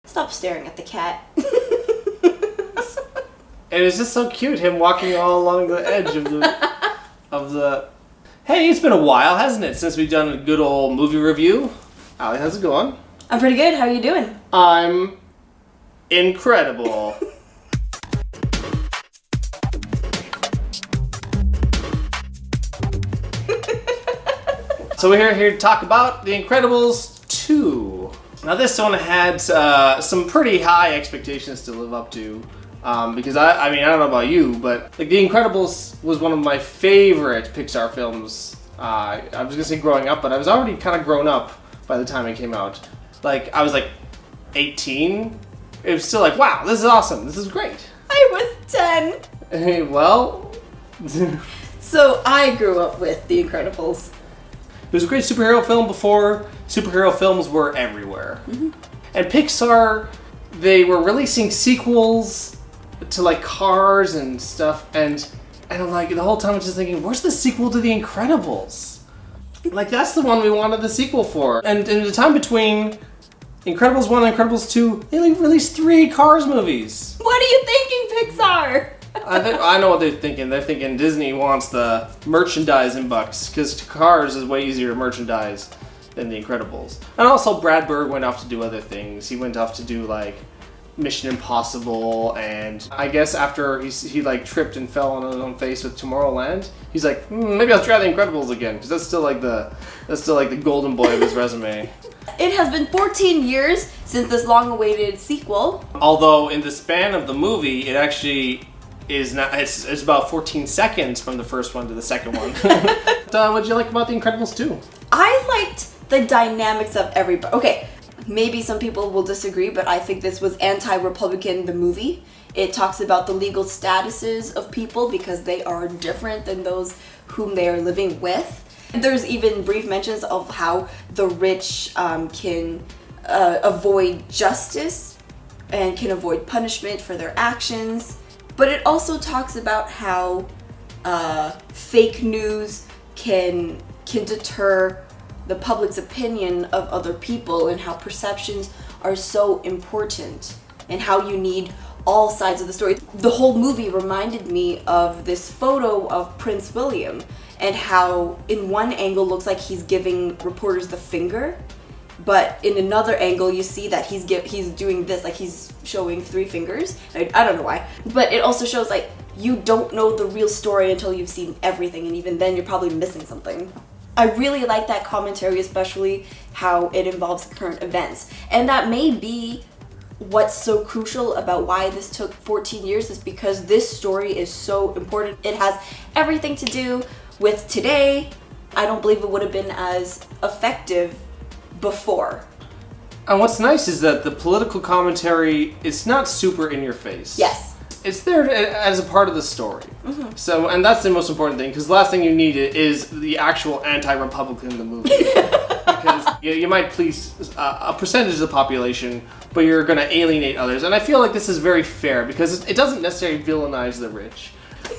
Stop staring at the cat. And it's just so cute, him walking all along the edge of the... Hey, it's been a while, hasn't it, since we've done a good old movie review? Allie, how's it going? I'm pretty good. How are you doing? I'm incredible. So we're here to talk about The Incredibles 2. Now this one had some pretty high expectations to live up to. Because I mean, I don't know about you, but like The Incredibles was one of my favorite Pixar films. I was gonna say growing up, but I was already kind of grown up by the time it came out. Like, I was like 18. It was still like, wow, this is awesome. This is great. I was 10. Hey, well... So I grew up with The Incredibles. It was a great superhero film before superhero films were everywhere. Mm-hmm. And Pixar, they were releasing sequels to like Cars and stuff, and I'm like, the whole time I was just thinking, where's the sequel to The Incredibles? Like, that's the one we wanted the sequel for. And in the time between Incredibles 1 and Incredibles 2, they released 3 Cars movies. What are you thinking, Pixar? I know what they're thinking. They're thinking Disney wants the merchandising bucks, because Cars is way easier to merchandise than The Incredibles. And also Brad Bird went off to do other things. He went off to do like Mission Impossible, and I guess after he like tripped and fell on his own face with Tomorrowland, he's like, maybe I'll try The Incredibles again, because that's still like the golden boy of his resume. It has been 14 years since this long-awaited sequel. Although in the span of the movie, it actually is not. It's about 14 seconds from the first one to the second one. What did you like about The Incredibles 2? I liked the dynamics of everybody. Okay, maybe some people will disagree, but I think this was anti-Republican, the movie. It talks about the legal statuses of people because they are different than those whom they are living with. There's even brief mentions of how the rich can avoid justice and can avoid punishment for their actions. But it also talks about how fake news can deter the public's opinion of other people, and how perceptions are so important, and how you need all sides of the story. The whole movie reminded me of this photo of Prince William, and how in one angle looks like he's giving reporters the finger, but in another angle you see that he's doing this, like he's showing 3 fingers. I don't know why, but it also shows like you don't know the real story until you've seen everything, and even then you're probably missing something. I really like that commentary, especially how it involves current events, and that may be what's so crucial about why this took 14 years, is because this story is so important. It has everything to do with today. I don't believe it would have been as effective before. And what's nice is that the political commentary is not super in your face. Yes. It's there as a part of the story. Mm-hmm. So, and that's the most important thing, because the last thing you need is the actual anti-Republican in the movie. Because you might please a percentage of the population, but you're going to alienate others. And I feel like this is very fair, because it doesn't necessarily villainize the rich.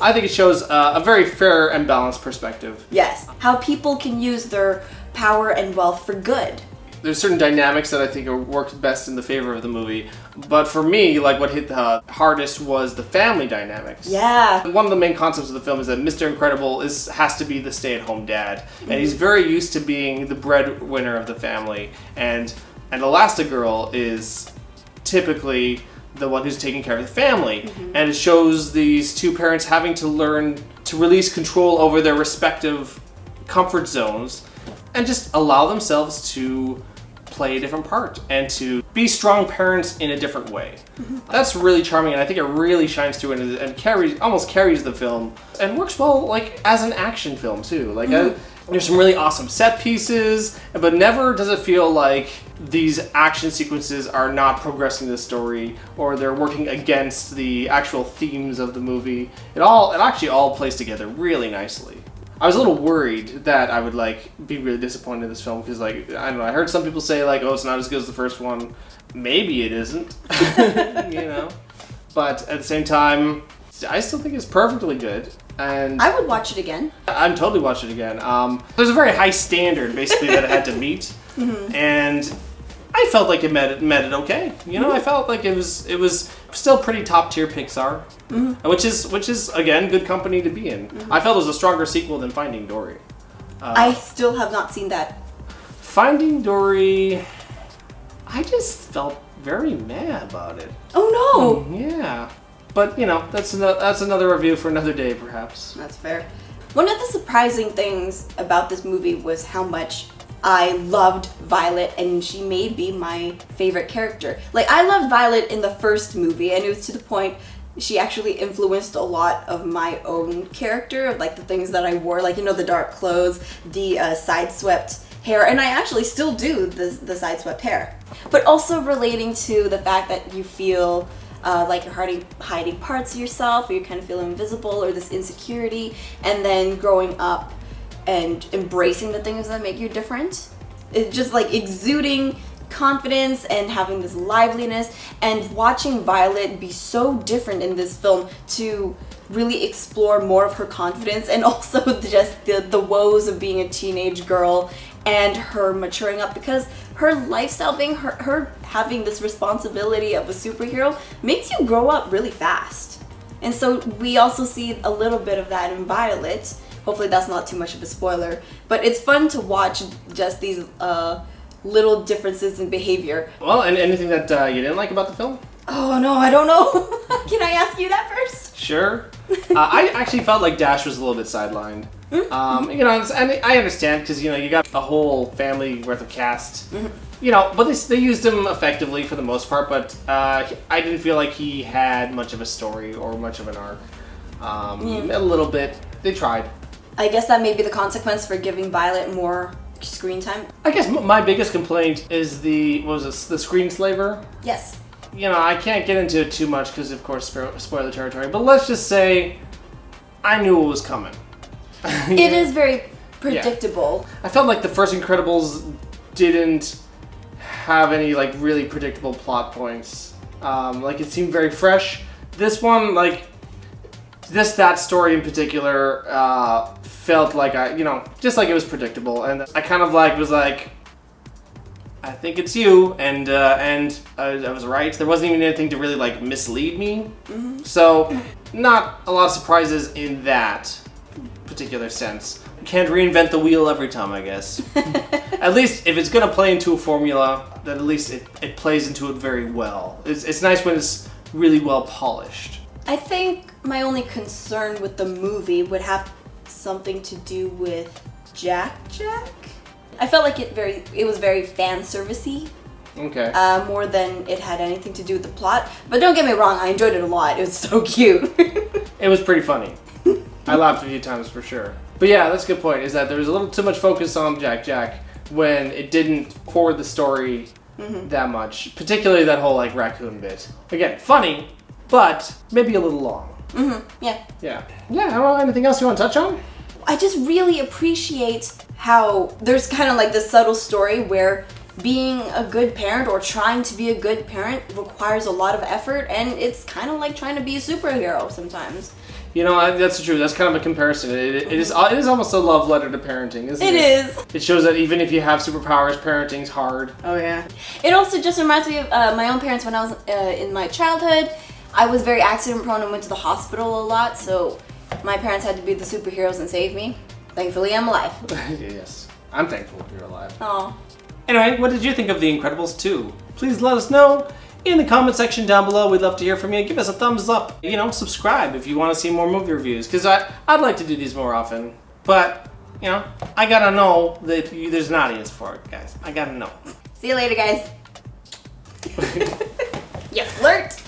I think it shows a very fair and balanced perspective. Yes. How people can use their power and wealth for good. There's certain dynamics that I think worked best in the favor of the movie. But for me, like what hit the hardest was the family dynamics. Yeah. One of the main concepts of the film is that Mr. Incredible has to be the stay-at-home dad. Mm-hmm. And he's very used to being the breadwinner of the family. And Elastigirl is typically the one who's taking care of the family. Mm-hmm. And it shows these two parents having to learn to release control over their respective comfort zones and just allow themselves to play a different part and to be strong parents in a different way. Mm-hmm. That's really charming, and I think it really shines through and almost carries the film, and works well like as an action film too. Like there's some really awesome set pieces, but never does it feel like these action sequences are not progressing the story or they're working against the actual themes of the movie. It actually all plays together really nicely. I was a little worried that I would be really disappointed in this film, because I don't know, I heard some people say oh, it's not as good as the first one. Maybe it isn't, but at the same time, I still think it's perfectly good. And I would watch it again. I'm totally watching it again. There's a very high standard basically that it had to meet, mm-hmm. and I felt like it met it okay. You know, I felt like it was still pretty top tier Pixar, which is again good company to be in. I felt it was a stronger sequel than Finding Dory. I still have not seen that. Finding Dory, I just felt very mad about it. Oh no! Yeah, but you know that's another review for another day, perhaps. That's fair. One of the surprising things about this movie was how much I loved Violet, and she may be my favorite character. Like, I loved Violet in the first movie, and it was to the point she actually influenced a lot of my own character, of like the things that I wore, like, you know, the dark clothes, the side-swept hair, and I actually still do the side-swept hair. But also relating to the fact that you feel like you're hiding parts of yourself, or you kind of feel invisible, or this insecurity, and then growing up and embracing the things that make you different. It's just like exuding confidence and having this liveliness, and watching Violet be so different in this film to really explore more of her confidence, and also just the woes of being a teenage girl and her maturing up, because her lifestyle being her having this responsibility of a superhero makes you grow up really fast. And so we also see a little bit of that in Violet. Hopefully that's not too much of a spoiler, but it's fun to watch just these little differences in behavior. Well, and anything that you didn't like about the film? Oh no, I don't know. Can I ask you that first? Sure. I actually felt like Dash was a little bit sidelined. You know, and I understand, because you know you got a whole family worth of cast. You know, but they used him effectively for the most part. But I didn't feel like he had much of a story or much of an arc. A little bit. They tried. I guess that may be the consequence for giving Violet more screen time. I guess my biggest complaint is the screenslaver. Yes. You know, I can't get into it too much because, of course, spoiler territory. But let's just say I knew it was coming. It is very predictable. Yeah. I felt like the first Incredibles didn't have any like really predictable plot points. Like it seemed very fresh. This one, like that story in particular, felt like just like it was predictable, and I kind of was like, I think it's you, and I was right. There wasn't even anything to really like mislead me. So not a lot of surprises in that particular sense. Can't reinvent the wheel every time, I guess. At least if it's gonna play into a formula, then at least it plays into it very well. It's nice when it's really well polished. I think my only concern with the movie would have something to do with Jack. I felt like it was very fan servicey. Okay. More than it had anything to do with the plot. But don't get me wrong, I enjoyed it a lot. It was so cute. It was pretty funny. I laughed a few times for sure. But yeah, that's a good point, is that there was a little too much focus on Jack when it didn't forward the story that much. Particularly that whole like raccoon bit. Again, funny, but maybe a little long. Yeah. Yeah. Yeah, I don't know, anything else you want to touch on? I just really appreciate how there's kind of like this subtle story where being a good parent or trying to be a good parent requires a lot of effort, and it's kind of like trying to be a superhero sometimes. You know, that's true. That's kind of a comparison. It is almost a love letter to parenting, isn't it? It is. It shows that even if you have superpowers, parenting's hard. Oh yeah. It also just reminds me of my own parents. When I was in my childhood, I was very accident prone and went to the hospital a lot, so my parents had to be the superheroes and save me. Thankfully, I'm alive. Yes. I'm thankful you're alive. Oh. Anyway, what did you think of The Incredibles 2? Please let us know in the comment section down below. We'd love to hear from you. Give us a thumbs up. You know, subscribe if you want to see more movie reviews, because I'd like to do these more often. But, you know, I gotta know that there's an audience for it, guys. I gotta know. See you later, guys. You flirt.